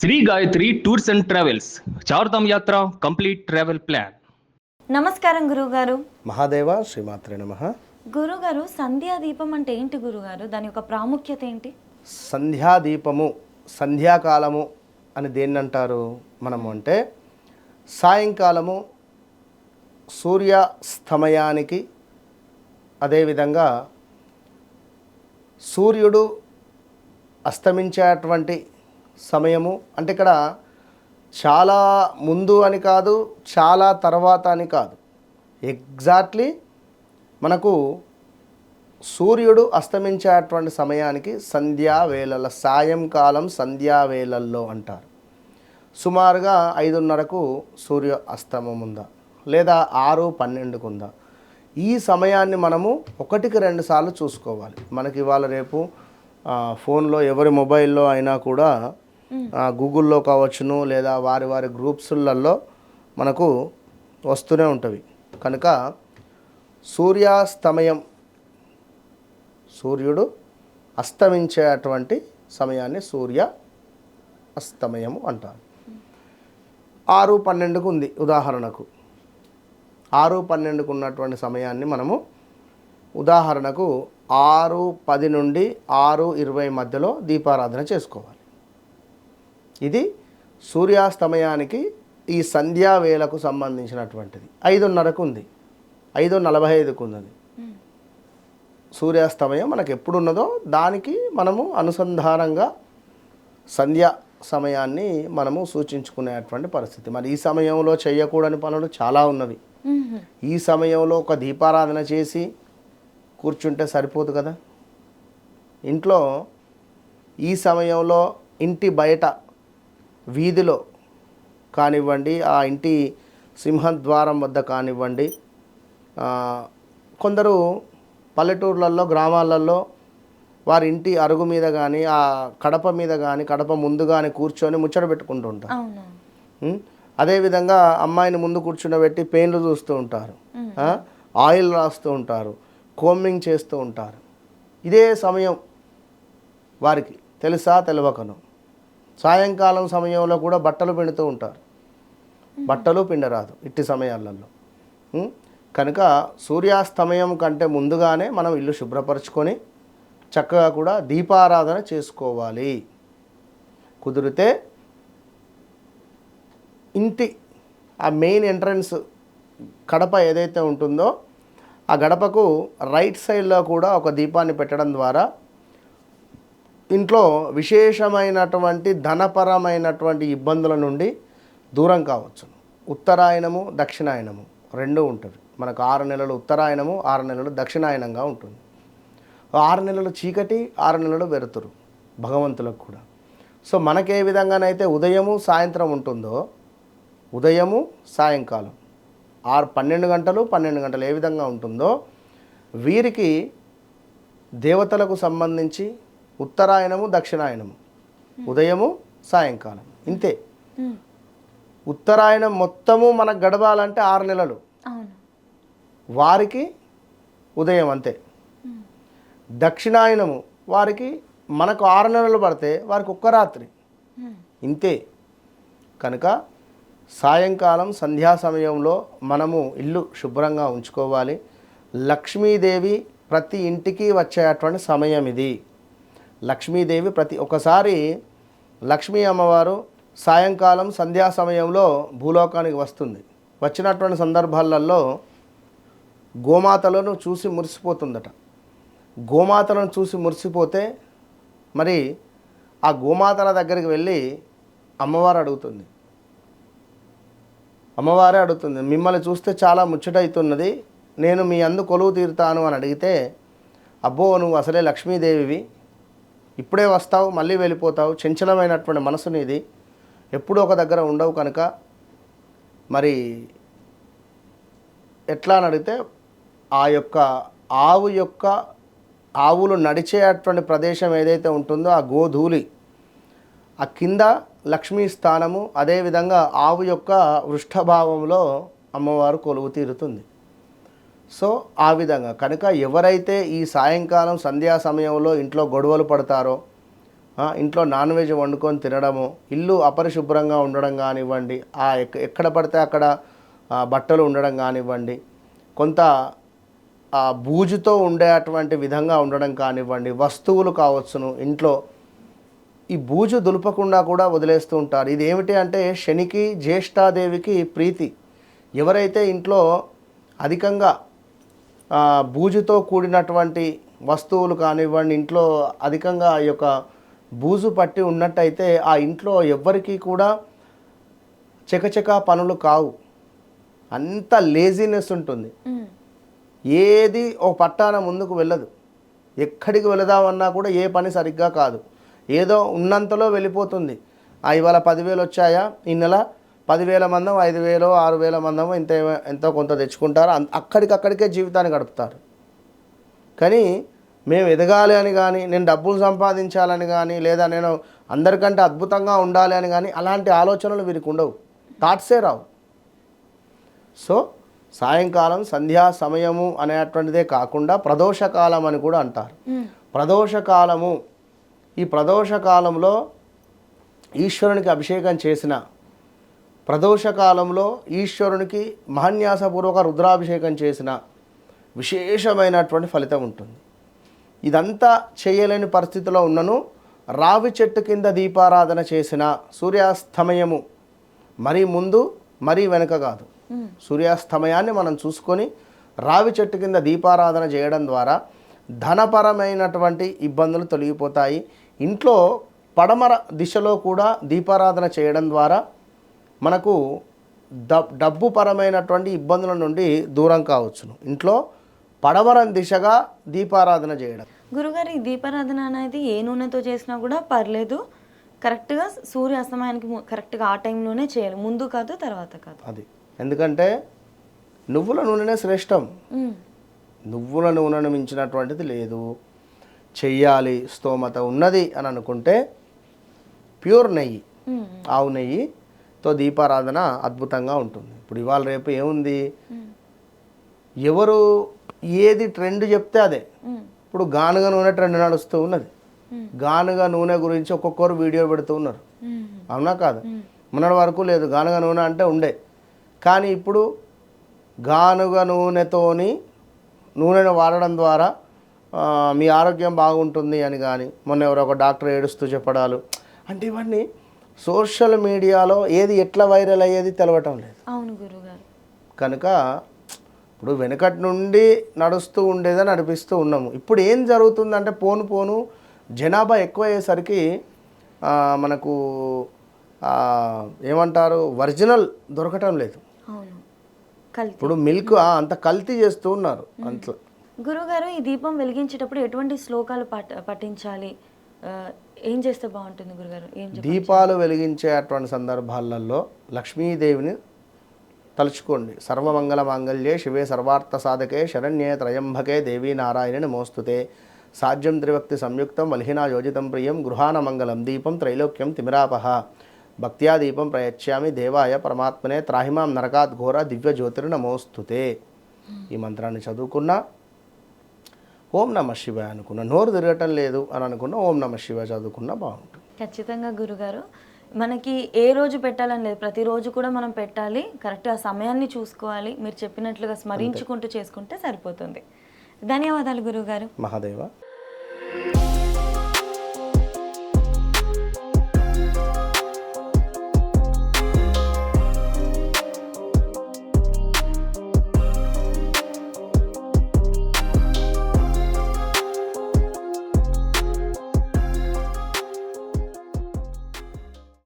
Shri Gayatri tours and travels Chardham యాత్ర complete travel plan. నమస్కారం గురువుగారు. మహాదేవ శ్రీమాత్రే నమః. గురుగారు, సంధ్యాదీపం అంటే ఏంటి గురుగారు? దాని యొక్క ప్రాముఖ్యత ఏంటి? సంధ్యాదీపము, సంధ్యాకాలము అని దేన్నంటారు మనము అంటే సాయంకాలము సూర్యాస్తమయానికి, అదేవిధంగా సూర్యుడు అస్తమించేటువంటి సమయము. అంటే ఇక్కడ చాలా ముందు అని కాదు, చాలా తర్వాత అని కాదు, ఎగ్జాక్ట్లీ మనకు సూర్యుడు అస్తమించేటువంటి సమయానికి సంధ్యావేళల, సాయంకాలం సంధ్యావేళల్లో అంటారు. సుమారుగా 5:30కు సూర్య అస్తమం ఉందా, లేదా 6:12కు ఉందా, ఈ సమయాన్ని మనము 1-2 సార్లు చూసుకోవాలి. మనకి ఇవాళ రేపు ఫోన్లో ఎవరి మొబైల్లో అయినా కూడా గూగుల్లో కావచ్చును, లేదా వారి వారి గ్రూప్స్లలో మనకు వస్తూనే ఉంటవి. కనుక సూర్యాస్తమయం, సూర్యుడు అస్తమించేటువంటి సమయాన్ని సూర్య అస్తమయము అంటారు. 6:12కు ఉంది ఉదాహరణకు. 6:12కు ఉన్నటువంటి సమయాన్ని మనము ఉదాహరణకు 6:10 నుండి 6:20 మధ్యలో దీపారాధన చేసుకోవాలి. ఇది సూర్యాస్తమయానికి ఈ సంధ్యావేళకు సంబంధించినటువంటిది. 5:30కు ఉంది, 5:45కు ఉన్నది. సూర్యాస్తమయం మనకు ఎప్పుడున్నదో దానికి మనము అనుసంధానంగా సంధ్యా సమయాన్ని మనము సూచించుకునేటువంటి పరిస్థితి. మరి ఈ సమయంలో చేయకూడని పనులు చాలా ఉన్నవి. ఈ సమయంలో ఒక దీపారాధన చేసి కూర్చుంటే సరిపోదు కదా. ఇంట్లో ఈ సమయంలో ఇంటి బయట వీధిలో కానివ్వండి, ఆ ఇంటి సింహద్వారం వద్ద కానివ్వండి, కొందరు పల్లెటూర్లలో, గ్రామాలలో వారి ఇంటి అరుగు మీద కానీ, ఆ కడప మీద కానీ, కడప ముందు కానీ కూర్చొని ముచ్చట పెట్టుకుంటూ ఉంటారు. అదేవిధంగా అమ్మాయిని ముందు కూర్చుండబెట్టి పెయిన్లు చూస్తూ ఉంటారు, ఆయిల్ రాస్తూ ఉంటారు, కోమింగ్ చేస్తూ ఉంటారు. ఇదే సమయం వారికి తెలుసా తెలియకను. సాయంకాలం సమయంలో కూడా బట్టలు పిండుతూ ఉంటారు, బట్టలు పిండరాదు ఇట్టి సమయాలలో. కనుక సూర్యాస్తమయం కంటే ముందుగానే మనం ఇల్లు శుభ్రపరచుకొని చక్కగా కూడా దీపారాధన చేసుకోవాలి. కుదిరితే ఇంటి ఆ మెయిన్ ఎంట్రన్స్ గడప ఏదైతే ఉంటుందో ఆ గడపకు రైట్ సైడ్లో కూడా ఒక దీపాన్ని పెట్టడం ద్వారా ఇంట్లో విశేషమైనటువంటి ధనపరమైనటువంటి ఇబ్బందుల నుండి దూరం కావచ్చు. ఉత్తరాయణము, దక్షిణాయనము రెండు ఉంటుంది. మనకు 6 నెలలు ఉత్తరాయణము, 6 నెలలు దక్షిణాయనంగా ఉంటుంది. 6 నెలలు చీకటి, 6 నెలలు వెలుతురు భగవంతులకు కూడా. సో మనకే విధంగానైతే ఉదయము సాయంత్రం ఉంటుందో, ఉదయము సాయంకాలం 12 గంటలు 12 గంటలు ఏ విధంగా ఉంటుందో, వీరికి దేవతలకు సంబంధించి ఉత్తరాయణము, దక్షిణాయనము, ఉదయము సాయంకాలం ఇంతే. ఉత్తరాయణం మొత్తము మనకు గడవాలంటే 6 నెలలు, వారికి ఉదయం అంతే. దక్షిణాయనము వారికి మనకు 6 నెలలు పడితే వారికి ఒక్క రాత్రి ఇంతే. కనుక సాయంకాలం సంధ్యా సమయంలో మనము ఇల్లు శుభ్రంగా ఉంచుకోవాలి. లక్ష్మీదేవి ప్రతి ఇంటికి వచ్చేటువంటి సమయం ఇది. లక్ష్మీదేవి ఒకసారి లక్ష్మీ అమ్మవారు సాయంకాలం సంధ్యా సమయంలో భూలోకానికి వస్తుంది. వచ్చినటువంటి సందర్భాలలో గోమాతలను చూసి మురిసిపోతుందట. గోమాతలను చూసి మురిసిపోతే మరి ఆ గోమాతల దగ్గరికి వెళ్ళి అమ్మవారే అడుగుతుంది, మిమ్మల్ని చూస్తే చాలా ముచ్చటవుతున్నది, నేను మీ అందు కొలువు తీరుతాను అని అడిగితే, అబ్బో నువ్వు అసలే లక్ష్మీదేవివి, ఇప్పుడే వస్తావు మళ్ళీ వెళ్ళిపోతావు, చంచలమైనటువంటి మనసు నీది, ఎప్పుడూ ఒక దగ్గర ఉండవు, కనుక మరి ఎట్లా అని అడిగితే ఆ యొక్క ఆవులు నడిచేటువంటి ప్రదేశం ఏదైతే ఉంటుందో ఆ గోధూళి, ఆ కింద లక్ష్మీ స్థానము, అదేవిధంగా ఆవు యొక్క వృష్ఠభావంలో అమ్మవారు కొలువు తీరుతుంది. సో ఆ విధంగా కనుక ఎవరైతే ఈ సాయంకాలం సంధ్యా సమయంలో ఇంట్లో గొడవలు పడతారో, ఇంట్లో నాన్ వెజ్ వండుకొని తినడము, ఇల్లు అపరిశుభ్రంగా ఉండడం కానివ్వండి, ఎక్కడ పడితే అక్కడ బట్టలు ఉండడం కానివ్వండి, కొంత బూజుతో ఉండేటువంటి విధంగా ఉండడం కానివ్వండి, వస్తువులు కావచ్చును ఇంట్లో ఈ బూజు దులపకుండా కూడా వదిలేస్తూ ఉంటారు. ఇది ఏమిటి అంటే శనికి జ్యేష్ఠాదేవికి ప్రీతి. ఎవరైతే ఇంట్లో అధికంగా బూజుతో కూడినటువంటి వస్తువులు కానివ్వండి, ఇంట్లో అధికంగా ఈ యొక్క బూజు పట్టి ఉన్నట్టయితే ఆ ఇంట్లో ఎవ్వరికీ కూడా చకచకా పనులు కావు, అంత లేజినెస్ ఉంటుంది. ఏది ఓ పట్టాన ముందుకు వెళ్ళదు. ఎక్కడికి వెళదామన్నా కూడా ఏ పని సరిగ్గా కాదు, ఏదో ఉన్నంతలో వెళ్ళిపోతుంది. ఇవాళ 10,000 వచ్చాయా, ఈ నెల 10,000 మందం 5,000 6,000 మందం ఎంతో కొంత తెచ్చుకుంటారు, అక్కడికక్కడికే జీవితాన్ని గడుపుతారు. కానీ మేము ఎదగాలి అని కానీ, నేను డబ్బులు సంపాదించాలని కానీ, లేదా నేను అందరికంటే అద్భుతంగా ఉండాలి అని కానీ అలాంటి ఆలోచనలు వీరికి ఉండవు, థాట్సే రావు. సో సాయంకాలం సంధ్యా సమయము అనేటువంటిదే కాకుండా ప్రదోషకాలం అని కూడా అంటారు. ప్రదోషకాలము, ఈ ప్రదోషకాలంలో ఈశ్వరునికి అభిషేకం చేసిన, ప్రదోషకాలంలో ఈశ్వరునికి మహాన్యాసపూర్వక రుద్రాభిషేకం చేసిన విశేషమైనటువంటి ఫలితం ఉంటుంది. ఇదంతా చేయలేని పరిస్థితిలో ఉన్నను రావి చెట్టు కింద దీపారాధన చేసిన, సూర్యాస్తమయము మరీ ముందు మరీ వెనుక కాదు, సూర్యాస్తమయాన్ని మనం చూసుకొని రావి చెట్టు కింద దీపారాధన చేయడం ద్వారా ధనపరమైనటువంటి ఇబ్బందులు తొలగిపోతాయి. ఇంట్లో పడమర దిశలో కూడా దీపారాధన చేయడం ద్వారా మనకు డబ్బు పరమైనటువంటి ఇబ్బందుల నుండి దూరం కావచ్చును. ఇంట్లో పడమర దిశగా దీపారాధన చేయడం. గురుగారు, ఈ దీపారాధన అనేది ఏ నూనెతో చేసినా కూడా పర్లేదు, కరెక్ట్గా సూర్యాస్తమయానికి కరెక్ట్గా ఆ టైంలోనే చేయాలి, ముందు కాదు తర్వాత కాదు. అది ఎందుకంటే నువ్వుల నూనెనే శ్రేష్టం, నువ్వుల నూనెను మించినటువంటిది లేదు. చెయ్యాలి స్తోమత ఉన్నది అని అనుకుంటే ప్యూర్ నెయ్యి, ఆవు నెయ్యితో దీపారాధన అద్భుతంగా ఉంటుంది. ఇప్పుడు ఇవాళ రేపు ఏముంది, ఎవరు ఏది ట్రెండ్ చెప్తే అదే. ఇప్పుడు గానుగ నూనె ట్రెండ్ నడుస్తూ ఉన్నది, గానుగ నూనె గురించి ఒక్కొక్కరు వీడియో పెడుతూ ఉన్నారు, అవునా కాదు? మొన్నటి వరకు లేదు, గానుగ నూనె అంటే ఉండే. కానీ ఇప్పుడు గానుగ నూనెను వాడడం ద్వారా మీ ఆరోగ్యం బాగుంటుంది అని కానీ, మొన్న ఎవరో ఒక డాక్టర్ ఏడుస్తూ చెప్పడాలు, అంటే ఇవన్నీ సోషల్ మీడియాలో ఏది ఎట్లా వైరల్ అయ్యేది తెలవటం లేదు. అవును గురుగారు. కనుక ఇప్పుడు వెనకటి నుండి నడుస్తూ ఉండేదని నడిపిస్తూ ఉన్నాము. ఇప్పుడు ఏం జరుగుతుందంటే పోను జనాభా ఎక్కువ అయ్యేసరికి మనకు ఏమంటారు, ఒరిజినల్ దొరకటం లేదు. ఇప్పుడు మిల్క్ అంత కల్తీ చేస్తూ ఉన్నారు అంట్లో. గురుగారు, ఈ దీపం వెలిగించేటప్పుడు ఎటువంటి శ్లోకాలు పఠించాలి, ఏం చేస్తే బాగుంటుంది గురుగారు? దీపాలు వెలిగించేటువంటి సందర్భాలలో లక్ష్మీదేవిని తలుచుకోండి. సర్వమంగళ మాంగళ్యే శివే సర్వార్థ సాధకే శరణ్యే త్రయంబకే దేవీ నారాయణి నమోస్తుతే. సాధ్యం త్రివక్తి సంయుక్తం వల్హినా యోజితం ప్రియం గృహాన మంగళం దీపం త్రైలోక్యం తిమిరాపహ. భక్త్యా దీపం ప్రయచ్చామి దేవాయ పరమాత్మనే త్రాహిమాం నరకాత్ ఘోర దివ్య జ్యోతిర్నమోస్తుతే. ఈ మంత్రాన్ని చదువుకున్నా, ఓం నమ శివాయ అనుకున్నా, నోరు తిరగటం లేదు అని అనుకున్నా ఓం నమ శివాయ చదువుకున్నా బాగుంటుంది. ఖచ్చితంగా గురుగారు, మనకి ఏ రోజు పెట్టాలని లేదు, ప్రతిరోజు కూడా మనం పెట్టాలి, కరెక్ట్ ఆ సమయాన్ని చూసుకోవాలి, మీరు చెప్పినట్లుగా స్మరించుకుంటూ చేసుకుంటే సరిపోతుంది. ధన్యవాదాలు గురుగారు. మహాదేవ.